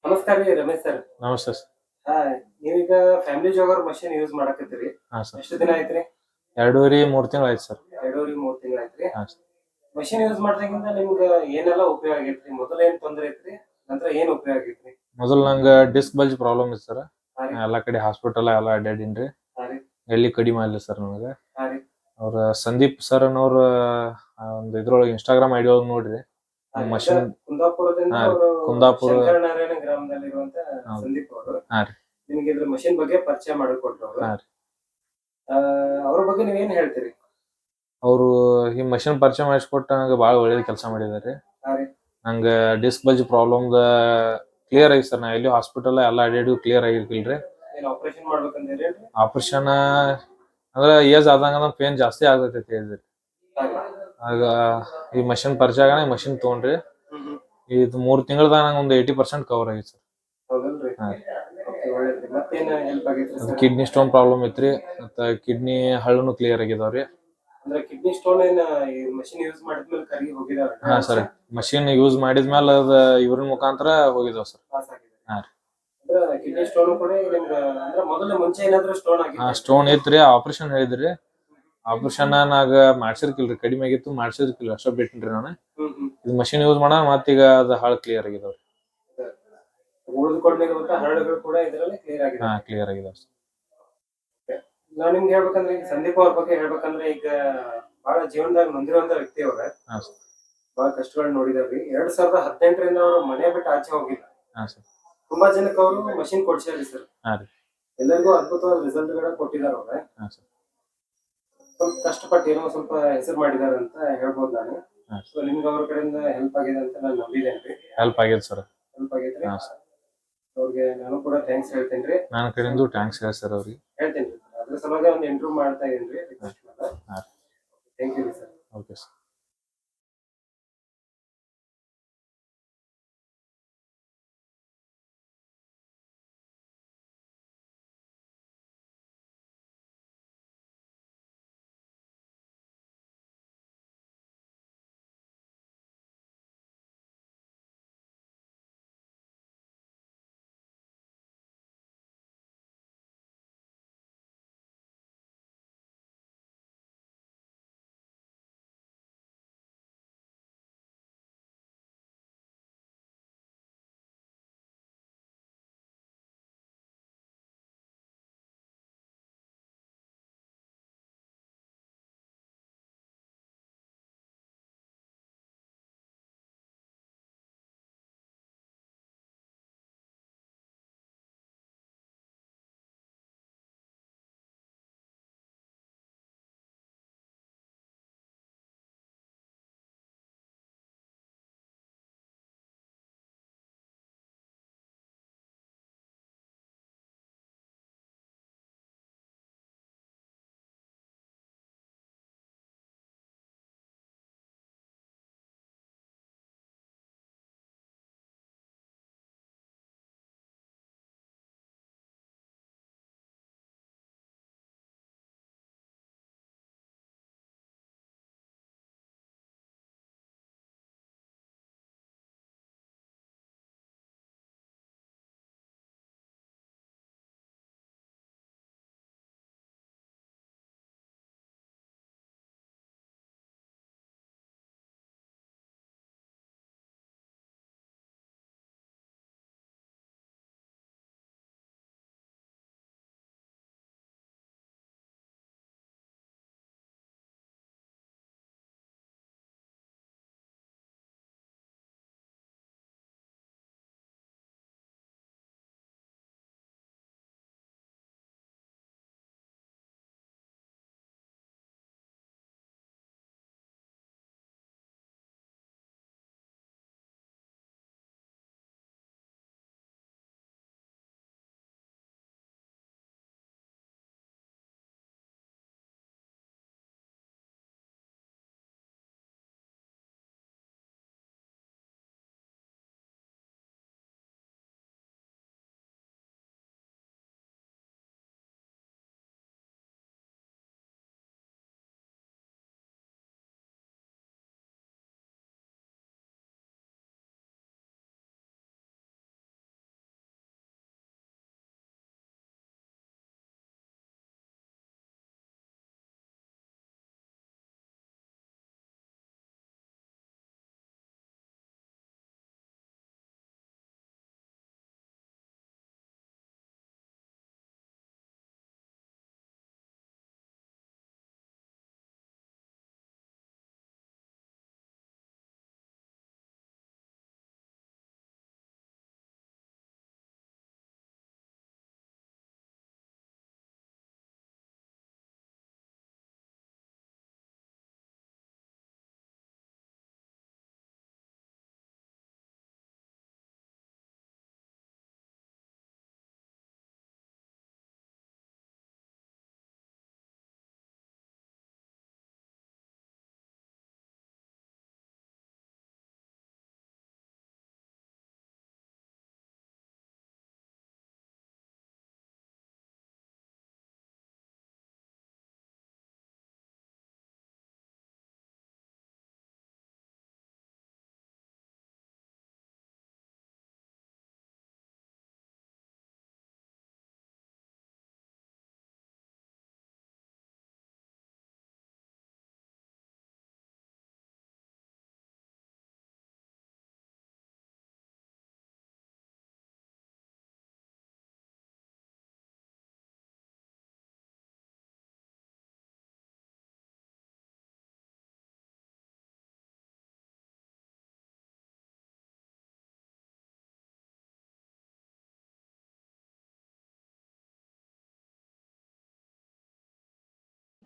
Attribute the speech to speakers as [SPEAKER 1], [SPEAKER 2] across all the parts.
[SPEAKER 1] ನಮಸ್ಕಾರ ರೀ ರಮೇಶ್ ಸರ್.
[SPEAKER 2] ನಮಸ್ತೆ ಸರ್.
[SPEAKER 1] ಹಾ, ನೀವೀಗ ಫ್ಯಾಮಿಲಿ ಜಾಗರ್ ಮಷೀನ್ ಯೂಸ್ ಮಾಡಕತ್ತೀರಿ.
[SPEAKER 2] ಹಾಂ ಸರ್.
[SPEAKER 1] ಎಷ್ಟು ದಿನ ಆಯ್ತ್ರಿ?
[SPEAKER 2] 2.5-3 ತಿಂಗಳು ಆಯ್ತು ಸರ್.
[SPEAKER 1] 2.5-3 ತಿಂಗಳ ಆಯ್ತ್ರಿ.
[SPEAKER 2] ಹಾಂ ಸರ್.
[SPEAKER 1] ಮಷೀನ್ ಯೂಸ್ ಮಾಡ್ದಾಗಿಂದ ನಿಮ್ಗ ಏನೆಲ್ಲ ಉಪಯೋಗ ಆಗೈತ್ರಿ? ಮೊದಲ ಏನ್ ತೊಂದ್ರೆ ಐತ್ರಿ? ನಂತರ ಏನ್ ಉಪಯೋಗ ಆಗೈತ್ರಿ?
[SPEAKER 2] ಮೊದಲು ನಂಗೆ ಡಿಸ್ಕ್ ಬಲ್ಜ್ ಪ್ರಾಬ್ಲಮ್ ಇತ್ತು ಸರ್.
[SPEAKER 1] ಹಾ ರೀ.
[SPEAKER 2] ಎಲ್ಲ ಕಡೆ ಹಾಸ್ಪಿಟಲ್ ಎಲ್ಲ ಅಡ್ಡಾಡೀನ್ರಿ.
[SPEAKER 1] ಹಾ ರೀ.
[SPEAKER 2] ಎಲ್ಲಿ ಕಡಿಮೆ ಆಗಲಿಲ್ಲ ಸರ್ ನನಗೆ.
[SPEAKER 1] ಹಾ ರೀ.
[SPEAKER 2] ಅವ್ರ ಸಂದೀಪ್ ಸರ್ ಅನ್ನೋರು ಒಂದು ಇದ್ರೊಳಗೆ ಇನ್ಸ್ಟಾಗ್ರಾಮ್ ಐಡಿ ಒಳಗೆ ನೋಡ್ರಿ ಮಷೀನ್
[SPEAKER 1] ಕುಂದಾಪುರದಿಂದ
[SPEAKER 2] ಹಾಂ ರೀ.
[SPEAKER 1] ಅವರು
[SPEAKER 2] ಕುಂದಾಪುರ
[SPEAKER 1] ಶಂಕರನಾರಾಯಣ ಗ್ರಾಮದಲ್ಲಿರುವಂತ
[SPEAKER 2] ಹೌದು.
[SPEAKER 1] ಸಂದೀಪ್ ಅವರು
[SPEAKER 2] ಹಾಂ ರೀ.
[SPEAKER 1] ನಿಮ್ಗೆ ಇದ್ರ ಮಷೀನ್ ಬಗ್ಗೆ ಪರಿಚಯ ಮಾಡಿಕೊಟ್ರು ಅವರು.
[SPEAKER 2] ಹಾಂ ರೀ.
[SPEAKER 1] ಅವ್ರ ಬಗ್ಗೆ ನೀವೇನ್ ಹೇಳ್ತೀರಿ?
[SPEAKER 2] ಅವರು ಈ ಮಷೀನ್ ಪರಿಚಯ ಮಾಡಿಸ್ಕೊಟ್ಟು ನನಗೆ ಭಾಳ ಒಳ್ಳೇದು ಕೆಲಸ ಮಾಡಿದ್ದಾರೆ.
[SPEAKER 1] ಹಾ ರೀ.
[SPEAKER 2] ನಂಗೆ ಡಿಸ್ಕ್ ಬಲ್ಜ್ ಪ್ರಾಬ್ಲಮ್ದ ಕ್ಲಿಯರ್ ಆಗಿ ಸರ್. ನಾ ಎಲ್ಲಿ ಹಾಸ್ಪಿಟಲ್ ಎಲ್ಲ ಅಡ್ಡಾಡಿ ಕ್ಲಿಯರ್ ಆಗಿರ್ಕಿಲ್ರಿ.
[SPEAKER 1] ಏನ್ ಆಪರೇಷನ್ ಮಾಡ್ಬೇಕಂದಿರಿ?
[SPEAKER 2] ಆಪರೇಷನ್ ಅಂದ್ರೆ ಏಜ್ ಆದಂಗ ಪೇನ್ ಜಾಸ್ತಿ ಆಗ್ತೈತಿ ಹೇಳಿದ್ರಿ. ಆಗ ಈ ಮಷಿನ್ ಪರಿಚಯ ಆಗ ಮಷಿನ್ ತೊಗೊಂಡ್ರಿ. ಇದು 3 ತಿಂಗಳದಾಗ ನಂಗೆ ಒಂದು 80% ಕವರ್ ಆಗೈತಿ ಸರ್.
[SPEAKER 1] ಹೌದಲ್ರಿ? ಮತ್ತೇನ್ ಹೆಲ್ಪ್ ಆಗೈತ್ರಿ ಸರ್?
[SPEAKER 2] ಕಿಡ್ನಿ ಸ್ಟೋನ್ ಪ್ರಾಬ್ಲಮ್ ಐತ್ರಿ. ಮತ್ತೆ ಕಿಡ್ನಿ ಹಳ್ಳನು ಕ್ಲಿಯರ್ ಆಗಿದಾವ್ರಿ.
[SPEAKER 1] ಅಂದ್ರೆ ಕಿಡ್ನಿ ಸ್ಟೋನ್ ಏನ ಈ ಮಷೀನ್ ಯೂಸ್ ಮಾಡಿದ್ಮೇಲೆ ಕರಗಿ ಹೋಗಿದಾವ?
[SPEAKER 2] ಹಾ ಸರ್. ಮಷಿನ್ ಯೂಸ್ ಮಾಡಿದ್ಮೇಲೆ ಅದ ಇವ್ರ ಮುಖಾಂತರ ಹೋಗಿದಾವ್ ಸರ್.
[SPEAKER 1] ಪಾಸ್ ಆಗಿದೆ.
[SPEAKER 2] ಹಾ ರೀ.
[SPEAKER 1] ಅಂದ್ರೆ ಕಿಡ್ನಿ ಸ್ಟೋನ್ ಕೂಡ ನಿಮ್ಗೆ ಅಂದ್ರೆ ಮೊದಲು ಮುಂಚೆ ಏನಾದ್ರು ಸ್ಟೋನ್ ಆಗಿತ್ತು?
[SPEAKER 2] ಸ್ಟೋನ್ ಐತ್ರಿ. ಆಪರೇಷನ್ ಹೇಳಿದ್ರಿ. ಆಪರೇಷನ್ ನಾಗ ಮಾಡ್ಸಿರ್ಕಿಲ್ರಿ. ಕಡಿಮೆ ಆಗಿತ್ತು, ಮಾಡ್ಸಿರ್ಕಿಲ್ಲ. ಅಷ್ಟ ಬಿಟ್ಟಿನ್ರಿ ನಾನು. ಇದು ಮಷಿನ್ ಯೂಸ್ ಮಾಡ ಮತ್ತೀಗ ಅದು ಹಾಳು ಕ್ಲಿಯರ್ ಆಗಿದಾವ್ರಿ.
[SPEAKER 1] ಉಳಿದುಕೊಂಡಿರುವಂತ ಹರಳುಗಳು ಕೂಡ ಇದರಲ್ಲಿ ಕ್ಲಿಯರ್ ಆಗಿದೆ.
[SPEAKER 2] ಹಾ, ಕ್ಲಿಯರ್ ಆಗಿದಾವ್ ಸರ್.
[SPEAKER 1] ನಾನ್ ನಿಮ್ಗೆ ಹೇಳ್ಬೇಕಂದ್ರೆ ಈಗ ಸಂದೀಪ್ ಅವ್ರ ಬಗ್ಗೆ ಹೇಳ್ಬೇಕಂದ್ರೆ ಈಗ ಬಹಳ ಜೀವನದಾಗ ನೊಂದಿರುವಂತ ವ್ಯಕ್ತಿ ಅವ್ರ.
[SPEAKER 2] ಹಾ ಸರ್.
[SPEAKER 1] ಬಹಳ ಕಷ್ಟಗಳನ್ನ ನೋಡಿದಾರ್ರಿ. 2018ರಿಂದ ಅವರು ಮನೆ ಬಿಟ್ಟು ಆಚೆ ಹೋಗಿಲ್ಲ.
[SPEAKER 2] ಹಾ ಸರ್.
[SPEAKER 1] ತುಂಬಾ ಜನಕ್ಕೆ ಅವರು ಮಷೀನ್ ಕೊಡ್ಸ್ಯಾರಿ ಸರ್.
[SPEAKER 2] ಹಾ ರೀ.
[SPEAKER 1] ಎಲ್ಲರಿಗೂ ಅದ್ಭುತವಾದ ರಿಸಲ್ಟ್ ಗಳ ಕೊಟ್ಟಿದ್ದಾರೆ ಅವ್ರ.
[SPEAKER 2] ಹಾ ಸರ್.
[SPEAKER 1] ಸ್ವಲ್ಪ ಕಷ್ಟಪಟ್ಟು ಏನೋ ಸ್ವಲ್ಪ ಹೆಸರು ಮಾಡಿದಾರೆ ಅಂತ ಹೇಳ್ಬೋದು ನಾನು. ಸೊ ನಿಮ್ಗೆ ಅವ್ರ ಕಡೆಯಿಂದ ಹೆಲ್ಪ್ ಆಗಿದೆ ಅಂತ ನಾನು ನಂಬಿದ್ದೇನೆ.
[SPEAKER 2] ಹೆಲ್ಪ್ ಆಗಿದೆ ಸರ್.
[SPEAKER 1] ಹೆಲ್ಪ್ ಆಗೈತ್ರಿ.
[SPEAKER 2] ಹಾ ಸರ್.
[SPEAKER 1] ಅವ್ರಿಗೆ ನಾನು ಕೂಡ ಥ್ಯಾಂಕ್ಸ್ ಹೇಳ್ತೇನ್ರಿ.
[SPEAKER 2] ನನ್ನ ಕಡೆಯಿಂದ ಥ್ಯಾಂಕ್ಸ್ ಹೇಳಿ ಸರ್ ಅವ್ರಿಗೆ.
[SPEAKER 1] ಹೇಳ್ತೇನ್ರಿ. ಅದ್ರ ಸಲುವಾಗಿ ಒಂದು ಇಂಟರ್ವ್ಯೂ ಮಾಡ್ತಾ ಇದೀನಿ ರಿಕ್ವೆಸ್ಟ್ ಮೇಲೆ.
[SPEAKER 2] ಹಾ.
[SPEAKER 1] Thank you sir.
[SPEAKER 2] Okay sir.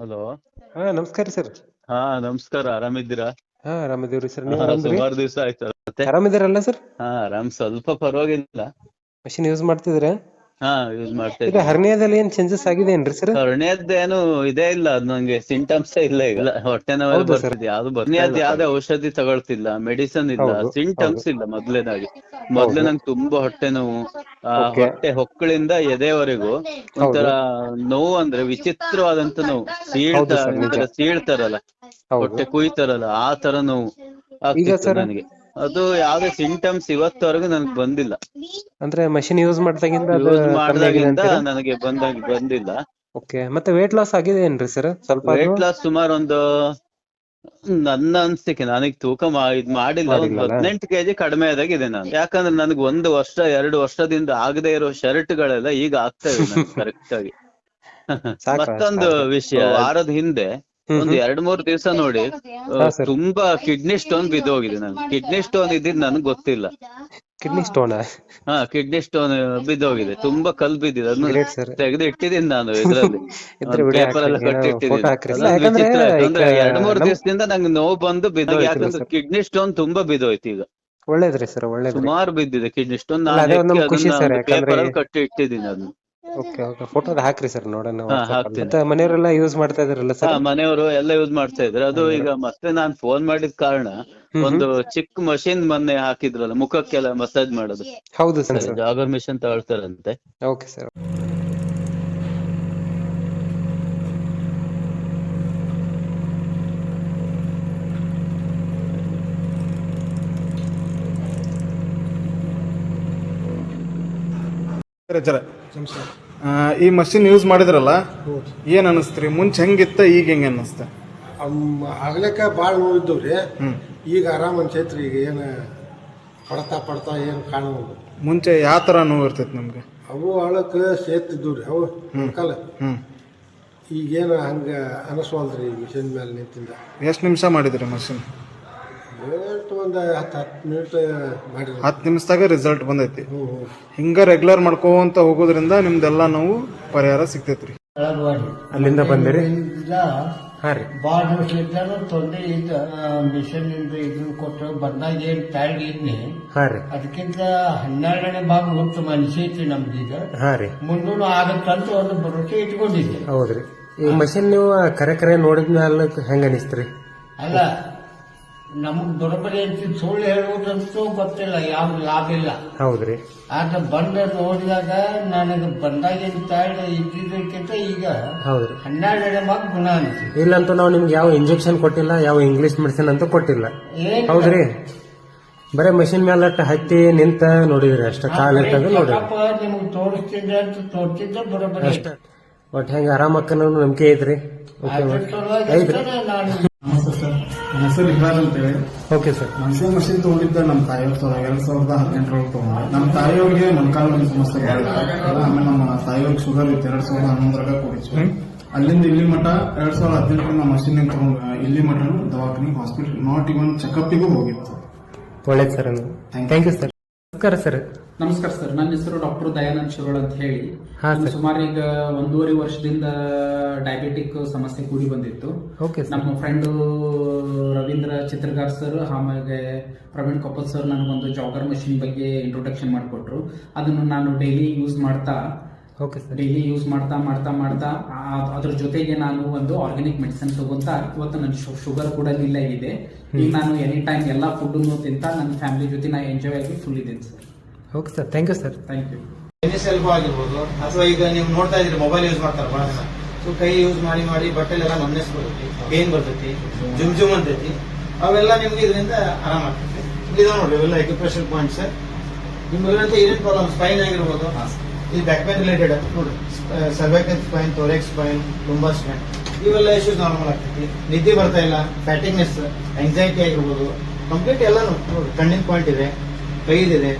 [SPEAKER 3] Hello.
[SPEAKER 4] ಹಾ ನಮಸ್ಕಾರ ಸರ್.
[SPEAKER 3] ಹಾ ನಮಸ್ಕಾರ, ಆರಾಮಿದ್ದೀರಾ?
[SPEAKER 4] ಹಾ ಆರಾಮಿದ್ದೀವ್ರಿ ಸರ್, ನೀವು
[SPEAKER 3] ಹಾ,
[SPEAKER 4] ಆರಾಮಿದ್ರಿ?
[SPEAKER 3] ಸುಮಾರು ದಿವಸ ಆಯ್ತು ಮತ್ತೆ.
[SPEAKER 4] ಆರಾಮಿದ್ದೀರಲ್ಲ ಸರ್?
[SPEAKER 3] ಹಾ ಆರಾಮ್, ಸ್ವಲ್ಪ ಪರವಾಗಿಲ್ಲ.
[SPEAKER 4] ಮಷಿನ್ ಯೂಸ್ ಮಾಡ್ತಿದ್ರೆ
[SPEAKER 3] ಹಾ ಯೂಸ್ ಮಾಡ್ತಾ
[SPEAKER 4] ಈಗ
[SPEAKER 3] ಇದ್ದೀನಿ.
[SPEAKER 4] ಹರ್ನಿಯಾದಲ್ಲಿ ಏನ್ ಚೇಂಜಸ್ ಆಗಿದೆ ಏನ್ರಿ ಸರ್?
[SPEAKER 3] ಕರ್ಣೇದ್ದೇನು ಇದೇ ಇಲ್ಲ, ಅದು ನಂಗೆ ಸಿಂಟಮ್ಸ್ ಇಲ್ಲ. ಈಗ ಹೊಟ್ಟೆ ನೋವು
[SPEAKER 4] ಹೌದಾ ಸರ್?
[SPEAKER 3] ಬರ್ತಿದೆ, ಯಾವ್ದು ಬರ್ನಿಯಾದ ಯಾವ್ದೇ ಔಷಧಿ ತಗೊಳ್ತಿಲ್ಲ, ಮೆಡಿಸನ್ ಇಲ್ಲ,
[SPEAKER 4] ಹೌದು ಹೌದು
[SPEAKER 3] ಸಿಂಟಮ್ಸ್ ಇಲ್ಲ. ಮೊದ್ಲೇನಾಗಿ
[SPEAKER 4] ಹೌದು.
[SPEAKER 3] ನಂಗೆ ತುಂಬಾ ಹೊಟ್ಟೆ ನೋವು,
[SPEAKER 4] ಓಕೆ.
[SPEAKER 3] ಹೊಟ್ಟೆ ಹೊಕ್ಕಳಿಂದ ಎದೆವರೆಗೂ ಒಂಥರ
[SPEAKER 4] ಹೌದು
[SPEAKER 3] ನೋವು, ಅಂದ್ರೆ ವಿಚಿತ್ರವಾದಂತ ನೋವು.
[SPEAKER 4] ಹೌದು ಸರ್, ನಿಜ.
[SPEAKER 3] ಸೀಳ್ತಾರಲ್ಲ,
[SPEAKER 4] ಹೌದು.
[SPEAKER 3] ಹೊಟ್ಟೆ ಕುಯ್ತಾರಲ್ಲ, ಆ ತರ ನೋವು
[SPEAKER 4] ಈಗ
[SPEAKER 3] ಆಗ್ತಿತ್ತು
[SPEAKER 4] ಸರ್
[SPEAKER 3] ನನಗೆ. ಅದು ಯಾವ್ದೇ ಸಿಂಟಮ್ಸ್ ಇವತ್ತವರೆಗೂ ನನಗೆ ಬಂದಿಲ್ಲ.
[SPEAKER 4] ಅಂದ್ರೆ ಮಷಿನ್ ಯೂಸ್ ಮಾಡ್ದಾಗಿಂದ ಅದು
[SPEAKER 3] ಯೂಸ್
[SPEAKER 4] ಕಮ್ಮಿ ಆಗಿದೆ
[SPEAKER 3] ಮಾಡ್ದಾಗಿಂದ
[SPEAKER 4] ಅಂತೀರಾ?
[SPEAKER 3] ನನಗೆ ಬಂದಿಲ್ಲ.
[SPEAKER 4] ಓಕೆ, ಮತ್ತೆ ವೇಟ್ ಲಾಸ್ ಆಗಿದೆ ಏನ್ರಿ ಸರ್ ಸ್ವಲ್ಪ ಆದ್ರೂ?
[SPEAKER 3] ವೇಟ್ ಲಾಸ್ ಸುಮಾರು ನನ್ನ ಅನ್ಸಿಕೆ, ನನಗೆ ತೂಕ ಇದ್ ಮಾಡಿಲ್ಲ, ಒಂದು
[SPEAKER 4] ಮಾಡಿಲ್ಲಲ್ಲ?
[SPEAKER 3] 18 kg ಕಡಿಮೆ ಆದಾಗಿದೆ ನಾನು. ಯಾಕಂದ್ರೆ ನನಗೆ 1 ವರ್ಷ 2 ವರ್ಷದಿಂದ ಆಗದೆ ಇರೋ ಶರ್ಟ್ ಗಳೆಲ್ಲ ಈಗ ಆಗ್ತಾ ಇದೆ ನನಗೆ ಕರೆಕ್ಟ್ ಆಗಿ.
[SPEAKER 4] ಸಾಕು
[SPEAKER 3] ಮತ್ತೊಂದು ವಿಷಯ, ವಾರದ ಹಿಂದೆ ಒಂದು 2-3 ದಿವಸ ನೋಡಿ,
[SPEAKER 4] ಹಾ ಸರ್.
[SPEAKER 3] ತುಂಬಾ ಕಿಡ್ನಿ ಸ್ಟೋನ್ ಬಿದ್ದೋಗಿದೆ. ನನ್ಗೆ ಕಿಡ್ನಿ ಸ್ಟೋನ್ ಇದ್ದಿದ್ದು ನನಗೆ ಗೊತ್ತಿಲ್ಲ.
[SPEAKER 4] Kidney stone?
[SPEAKER 3] ಹಾ, ಕಿಡ್ನಿ ಸ್ಟೋನ್ ಬಿದ್ದೋಗಿದೆ, ತುಂಬಾ ಕಲ್ ಬಿದ್ದಿದೆ. ಅದನ್ನ
[SPEAKER 4] ಗ್ರೇಟ್ ಸರ್.
[SPEAKER 3] ತೆಗೆದು ಇಟ್ಟಿದ್ದೀನಿ ನಾನು ಇದ್ರಲ್ಲಿ,
[SPEAKER 4] ಇದ್ರೆ ವಿಡಿಯೋ
[SPEAKER 3] ಪೇಪರ್ ಎಲ್ಲ
[SPEAKER 4] ಫೋಟೋ
[SPEAKER 3] ಕಟ್ಟಿಟ್ಟಿದ್ದೀನಿ.
[SPEAKER 4] ಹಾಕ್ರಿ ಸರ್.
[SPEAKER 3] ಅದೊಂದು
[SPEAKER 4] ಯಾಕಂದ್ರೆ
[SPEAKER 3] ವಿಚಿತ್ರ, ಯಾಕಂದ್ರೆ
[SPEAKER 4] ಈಗ
[SPEAKER 3] 2-3
[SPEAKER 4] ನಮ್
[SPEAKER 3] ದಿವಸದಿಂದ ನಂಗೆ ನೋವು ಬಂದು ಬಿದ್ದೋಗಿ.
[SPEAKER 4] ಗೊತ್ತಾಯ್ತಲ್ಲ
[SPEAKER 3] ಯಾಕಂದ್ರೆ
[SPEAKER 4] ಸರ್.
[SPEAKER 3] ಕಿಡ್ನಿ ಸ್ಟೋನ್ ತುಂಬಾ ಬಿದ್ದೋಯ್ತು ಈಗ.
[SPEAKER 4] ಒಳ್ಳೇದ್ರಿ ಸರ್, ಒಳ್ಳೇದ್ರಿ.
[SPEAKER 3] ಸುಮಾರು ಬಿದ್ದಿದೆ ಕಿಡ್ನಿ ಸ್ಟೋನ್.
[SPEAKER 4] ಅಲ್ಲ,
[SPEAKER 3] ನಾನು
[SPEAKER 4] ಅದೇ ಒಂದ್ ನಮ್ಗ್ ಖುಷಿ ಸರ್, ಯಾಕಂದ್ರೆ
[SPEAKER 3] ಪೇಪರ್ ಅಲ್ಲಿ ಕಟ್ಟಿ ಇಟ್ಟಿದ್ದೀನಿ ಅದನ್ನ.
[SPEAKER 4] ಓಕೆ ಓಕೆ, ಫೋಟೋದ ಹಾಕ್ರಿ ಸರ್, ನೋಡೋಣ
[SPEAKER 3] ಹಾ,
[SPEAKER 4] WhatsApp ಅಲ್ಲಿ.
[SPEAKER 3] ಹಾಕ್ತೀನಿ.
[SPEAKER 4] ಮತ್ತೆ ಮನೆಯವರೆಲ್ಲ ಯೂಸ್ ಮಾಡ್ತಾ ಇದಾರಲ್ಲ
[SPEAKER 3] ಹಾ,
[SPEAKER 4] ಸರ್?
[SPEAKER 3] ಮನೆಯವರು ಎಲ್ಲ ಯೂಸ್ ಮಾಡ್ತಾ ಇದ್ರು. ಅದು ಈಗ ಮತ್ತೆ ನಾನ್ ಫೋನ್ ಮಾಡಿದ ಕಾರಣ ಒಂದು ಚಿಕ್ಕ ಮಷಿನ್ ಮೊನ್ನೆ ಹಾಕಿದ್ರಲ್ಲ, ಮುಖಕ್ಕೆಲ್ಲ ಮಸಾಜ್ ಮಾಡೋದು.
[SPEAKER 4] ಹೌದು ಸರ್.
[SPEAKER 3] ಜಾಗರ್ ಮಿಷನ್ ತಗೊಳ್ತಾರಂತೆ.
[SPEAKER 4] Okay sir.
[SPEAKER 5] ಈ ಮಷಿನ್ ಯೂಸ್ ಮಾಡಿದ್ರಲ್ಲ, ಏನ್ ಅನಿಸ್ತ್ರಿ? ಮುಂಚೆ ಹೆಂಗಿತ್ತ, ಈಗ ಹೆಂಗ ಅನ್ನಿಸ್ತ?
[SPEAKER 6] ಆಗ್ಲಿಕ್ಕೆ ಭಾಳ ನೋವಿದ್ದವು ರೀ. ಈಗ ಆರಾಮ್ ಅನ್ಸೈತ್ರಿ. ಈಗ ಏನು ಪಡ್ತಾ ಏನು ಕಾಣುವುದು.
[SPEAKER 5] ಮುಂಚೆ ಯಾವ ತರ ನೋವು ಇರ್ತೈತಿ ನಮ್ಗೆ?
[SPEAKER 6] ಅವು ಅಳಕ್ಕೆ ಸೇತಿದ್ವು ರೀ ಅವು ಕಾಲ. ಈಗೇನು ಹಂಗ ಅನಿಸ್ವಲ್ದ್ರಿ ಈ ಮಿಷನ್ ಮೇಲೆ ನಿಂತಿಂದ.
[SPEAKER 5] ಎಷ್ಟು ನಿಮಿಷ ಮಾಡಿದ್ರಿ ಮಷಿನ್?
[SPEAKER 6] ಒಂದು 10 ಮಿನಿಟ್ ಮಾಡಿರಿ.
[SPEAKER 5] 10 ನಿಮಿಷದಾಗ ರಿಸಲ್ಟ್ ಬಂದೈತಿ. ಹಿಂಗ ರೆಗ್ಯುಲರ್ ಮಾಡ್ಕೋಂತ ಹೋಗೋದ್ರಿಂದ ನಿಮ್ದೆಲ್ಲ ನೋವು ಪರಿಹಾರ ಸಿಗ್ತೈತ್ರಿ.
[SPEAKER 4] ಅಲ್ಲಿಂದ ಬಂದಿರಿ? ಹಾ ರೀ.
[SPEAKER 7] ಭಾಳ ದಿವಸಲಿದ್ದಾನು ತೊಂದರೆ ಇದ್ದ ಮಿಷನ್ ಇಂದ ಇದನ್ನ ಕೊಟ್ಟು ಬಂದಾಗ ಏನ್ ಟೈರ್ಡ್ ಇದ್ನಿ.
[SPEAKER 4] ಹಾ ರೀ.
[SPEAKER 7] ಅದಕ್ಕಿಂತ 12ನೇ ಭಾಗ ಉತ್ತಮ ಅನಿಸೈತಿ ನಮ್ದೀಗ.
[SPEAKER 4] ಹಾ ರೀ.
[SPEAKER 7] ಮುಂದೂ ಆಗತ್ತಂತ ಒಂದು ಭರವಸೆ ಇಟ್ಕೊಂಡಿದ್ದೆ.
[SPEAKER 4] ಹೌದ್ರಿ. ಈ ಮಷಿನ್ ನೀವು ಕರೆ ನೋಡಿದ್ಮೇಲೆ ಹೆಂಗ ಅನಿಸ್ತ್ರಿ?
[SPEAKER 7] ಅಲ್ಲ, ನಮಗ್ ಬರೋಬ್ಬರಿ ಅಂತ ಸುಳ್ಳು ಹೇಳುವುದಂತೂ ಗೊತ್ತಿಲ್ಲ, ಯಾವ ಲಾಭ ಇಲ್ಲ.
[SPEAKER 4] ಹೌದ್ರಿ.
[SPEAKER 7] ಆದ್ರೆ ಬಂದ ನೋಡಿದಾಗ ನನಗೆ ಬಂದಾಗಿನ ಟೈರ್ಡ್ ಇದ್ದಿದ್ದಕ್ಕಿಂತ ಈಗ
[SPEAKER 4] ಹೌದ್ರಿ.
[SPEAKER 7] 12ನೇ ಭಾಗ ಗುಣ ಅನಿಸಿದೆ.
[SPEAKER 4] ಇಲ್ಲಂತೂ ನಾವು ನಿಮ್ಗೆ ಯಾವ ಇಂಜೆಕ್ಷನ್ ಕೊಟ್ಟಿಲ್ಲ, ಯಾವ ಇಂಗ್ಲಿಷ್ ಮೆಡಿಸಿನ್ ಅಂತೂ ಕೊಟ್ಟಿಲ್ಲ. ಹೌದ್ರಿ. ಬರೇ ಮಷಿನ್ ಮೇಲೆ ಹತ್ತಿ ನಿಂತ ನೋಡಿದ್ರಿ ಅಷ್ಟ, ಕಾಲ್ ಇಟ್ಟಂಗ ನೋಡಿದ್ರಿ.
[SPEAKER 7] ನಿಮ್ಗೆ ತೋರಿಸ್ತಿದ್ದೆ ಅಂತ ತೋರ್ತಿದ್ದೆ ಬರೋಬ್ಬರಿ
[SPEAKER 4] ಅಷ್ಟ. ಒಟ್ಟು ಹೆಂಗ ಆರಾಮಕ್ಕ ನಂಬಿಕೆ ಐತ್ರಿ? ಐತ್ರಿ.
[SPEAKER 5] ನನ್ನ ಹೆಸರು ಇಬ್ರಾಹಿಂ ಅಂತೇಳಿ.
[SPEAKER 4] Okay sir.
[SPEAKER 5] ಮಷಿನ್ ತಗೊಂಡಿದ್ದ ನಮ್ಮ ತಾಯಿಯವ್ರ 2018 ತಗೊಂಡೆ. ನಮ್ಮ ತಾಯಿಯವ್ರಿಗೆ ಮೊಣಕಾಲು ಸಮಸ್ಯೆ ಆಮೇಲೆ ನಮ್ಮ ತಾಯಿಯವ್ರಿಗೆ ಶುಗರ್ ಇತ್ತು. 2011 ಕೂಡಿದ್ವಿ. ಅಲ್ಲಿಂದ ಇಲ್ಲಿ ಮಠ 2018 ಮಷಿನ್ ತಗೊಂಡು ಇಲ್ಲಿ ಮಠ ದವಾಖಾನೆ, ಹಾಸ್ಪಿಟಲ್, ನಾಟ್ ಇವನ್ ಚೆಕಪ್ಗೂ ಹೋಗಿತ್ತು.
[SPEAKER 4] ಒಳ್ಳೇದು ಸರ್. Thank you sir. ನಮಸ್ಕಾರ ಸರ್.
[SPEAKER 8] ನಮಸ್ಕಾರ ಸರ್, ನನ್ನ ಹೆಸರು ಡಾಕ್ಟರ್ ದಯಾನಂದ್ ಶಿರೋಳ್ ಅಂತ ಹೇಳಿ.
[SPEAKER 4] ಹಾ ಸರ್.
[SPEAKER 8] ಸುಮಾರು ಈಗ 1.5 ವರ್ಷದಿಂದ ಡಯಾಬಿಟಿಕ್ ಸಮಸ್ಯೆ ಕೂಡಿ ಬಂದಿತ್ತು.
[SPEAKER 4] Okay sir.
[SPEAKER 8] ನಮ್ಮ ಫ್ರೆಂಡು ರವೀಂದ್ರ ಚಿತ್ರಗಾರ್ ಸರ್ ಆಮೇಲೆ ಪ್ರವೀಣ್ ಕಪಲ್ ಸರ್ ನನಗೊಂದು ಜಾಗರ್ ಮಷಿನ್ ಬಗ್ಗೆ ಇಂಟ್ರೊಡಕ್ಷನ್ ಮಾಡಿಕೊಟ್ರು. ಅದನ್ನು ನಾನು ಡೈಲಿ ಯೂಸ್ ಮಾಡ್ತಾ ಅದ್ರ ಜೊತೆಗೆ ನಾನು ಒಂದು ಆರ್ಗ್ಯಾನಿಕ್ ಮೆಡಿಸಿನ್ ತಗೊಂತಾ ಇವತ್ತು ನನ್ನ ಶುಗರ್ ಕೂಡ ನಿಲ್ಲ ಇದೆ. ಈಗ ನಾನು ಎನಿ ಟೈಮ್ ಎಲ್ಲ ಫುಡ್ ತಿಂತ ನನ್ನ ಫ್ಯಾಮಿಲಿ ಜೊತೆ ನಾ ಎಂಜಾಯ್ ಆಗಿ ಫುಲ್ ಇದ್ದೇನೆ sir.
[SPEAKER 4] Okay sir, thank you sir.
[SPEAKER 8] Thank you.
[SPEAKER 9] Self ಆಗಿರ್ಬೋದು, ಅಥವಾ ಈಗ ನೀವು ನೋಡ್ತಾ ಇದ್ರಿ ಮೊಬೈಲ್ ಯೂಸ್ ಮಾಡ್ತಾರೆ ಬಹಳ ಜನ. ಸೊ ಕೈ ಯೂಸ್ ಮಾಡಿ ಬಟ್ಟೆಲೆಲ್ಲ ನಮ್ನೆಸ್ ಬರ್ತೈತಿ, ಪೇನ್ ಬರ್ತೈತಿ, ಜುಮ್ ಅಂತೈತಿ. ಅವೆಲ್ಲ ನಿಮ್ಗೆ ಇದರಿಂದ ಆರಾಮ ಆಗ್ತೈತಿ. ಇದಾವ ನೋಡಿ, ಇವೆಲ್ಲ ಎಕ್ಯುಪ್ರೆಷನ್ ಪಾಯಿಂಟ್ಸ್. ನಿಮ್ಗೆಲ್ಲಂತ ಏನೇನು ಪ್ರಾಬ್ಲಮ್, ಸ್ಪೈನ್ ಆಗಿರ್ಬೋದು, ಈ ಬ್ಯಾಕ್ ಪೈನ್ ರಿಲೇಟೆಡ್ ನೋಡಿ, ಸರ್ವೈಕಲ್ ಸ್ಪೈನ್, ಥೋರೆಕ್ಸ್ ಸ್ಪೈನ್, ಲುಂಬರ್ ಸ್ಪೈನ್, ಇವೆಲ್ಲ ಇಶ್ಯೂಸ್ ನಾರ್ಮಲ್ ಆಗ್ತೈತಿ. ನಿದ್ದೆ ಬರ್ತಾ ಇಲ್ಲ, ಫ್ಯಾಟಿಕ್ನೆಸ್, ಆಂಗ್ಸೈಟಿ ಆಗಿರ್ಬೋದು, ಕಂಪ್ಲೀಟ್ ಎಲ್ಲ ನೋಡಿ. ಕಣ್ಣಿನ ಪಾಯಿಂಟ್ ಇದೆ, ಕೈದಿದೆ,